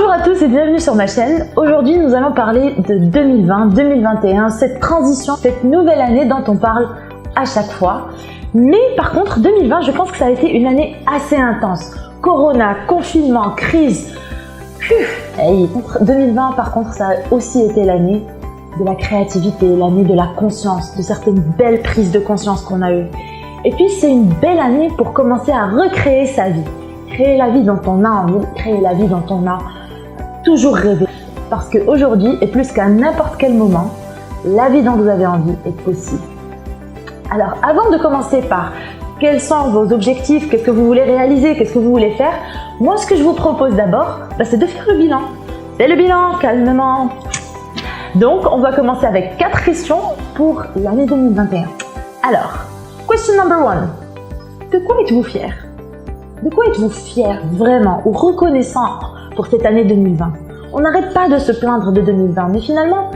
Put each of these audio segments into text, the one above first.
Bonjour à tous et bienvenue sur ma chaîne. Aujourd'hui, nous allons parler de 2020-2021, cette transition, cette nouvelle année dont on parle à chaque fois. Mais par contre, 2020, je pense que ça a été une année assez intense. Corona, confinement, crise. 2020, par contre, ça a aussi été l'année de la créativité, l'année de la conscience, de certaines belles prises de conscience qu'on a eues. Et puis, c'est une belle année pour commencer à recréer sa vie. Créer la vie dont on a envie, créer la vie dont on a toujours rêvé. Parce qu'aujourd'hui, et plus qu'à n'importe quel moment, la vie dont vous avez envie est possible. Alors, avant de commencer par quels sont vos objectifs, qu'est-ce que vous voulez réaliser, qu'est-ce que vous voulez faire, moi, ce que je vous propose d'abord, c'est de faire le bilan. C'est le bilan, calmement. Donc, on va commencer avec 4 questions pour l'année 2021. Alors, question number 1. De quoi êtes-vous fier? De quoi êtes-vous fier vraiment ou reconnaissant pour cette année 2020? On n'arrête pas de se plaindre de 2020, mais finalement,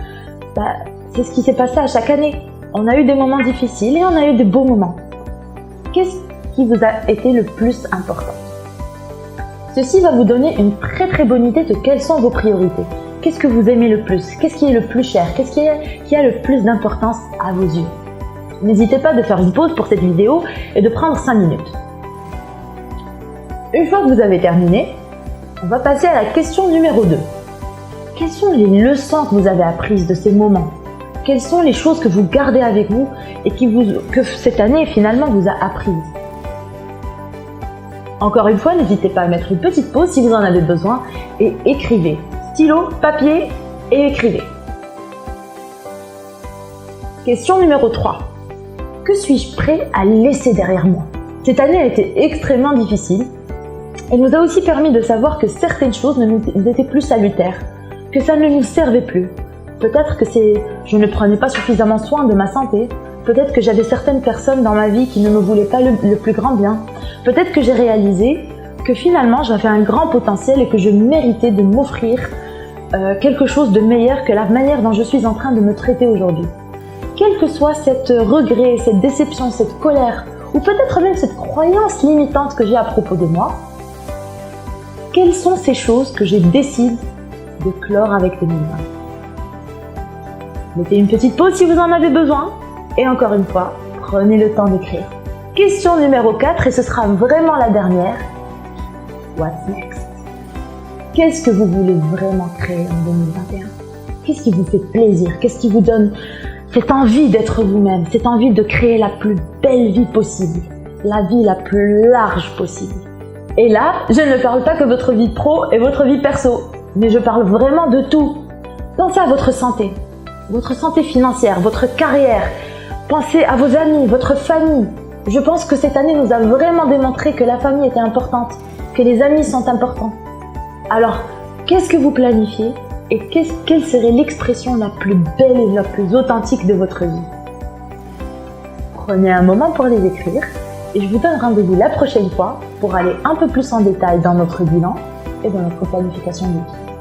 c'est ce qui s'est passé à chaque année. On a eu des moments difficiles et on a eu des beaux moments. Qu'est-ce qui vous a été le plus important? Ceci va vous donner une très bonne idée de quelles sont vos priorités. Qu'est-ce que vous aimez le plus? Qu'est-ce qui est le plus cher? Qu'est-ce qui a le plus d'importance à vos yeux? N'hésitez pas de faire une pause pour cette vidéo et de prendre 5 minutes. Une fois que vous avez terminé, on va passer à la question numéro 2. Quelles sont les leçons que vous avez apprises de ces moments? Quelles sont les choses que vous gardez avec vous et que cette année finalement vous a apprises? Encore une fois, n'hésitez pas à mettre une petite pause si vous en avez besoin et écrivez. Stylo, papier et écrivez. Question numéro 3. Que suis-je prêt à laisser derrière moi? Cette année a été extrêmement difficile. Elle nous a aussi permis de savoir que certaines choses n'étaient plus salutaires, que ça ne nous servait plus. Peut-être que je ne prenais pas suffisamment soin de ma santé, peut-être que j'avais certaines personnes dans ma vie qui ne me voulaient pas le plus grand bien, peut-être que j'ai réalisé que finalement j'avais un grand potentiel et que je méritais de m'offrir quelque chose de meilleur que la manière dont je suis en train de me traiter aujourd'hui. Quel que soit cet regret, cette déception, cette colère, ou peut-être même cette croyance limitante que j'ai à propos de moi, quelles sont ces choses que je décide de clore avec 2020? Mettez une petite pause si vous en avez besoin. Et encore une fois, prenez le temps d'écrire. Question numéro 4, et ce sera vraiment la dernière. What's next? Qu'est-ce que vous voulez vraiment créer en 2021? Qu'est-ce qui vous fait plaisir? Qu'est-ce qui vous donne cette envie d'être vous-même? Cette envie de créer la plus belle vie possible? La vie la plus large possible? Et là, je ne parle pas que votre vie pro et votre vie perso, mais je parle vraiment de tout. Pensez à votre santé financière, votre carrière. Pensez à vos amis, votre famille. Je pense que cette année nous a vraiment démontré que la famille était importante, que les amis sont importants. Alors, qu'est-ce que vous planifiez et quelle serait l'expression la plus belle et la plus authentique de votre vie? Prenez un moment pour les écrire. Et je vous donne rendez-vous la prochaine fois pour aller un peu plus en détail dans notre bilan et dans notre planification de vie.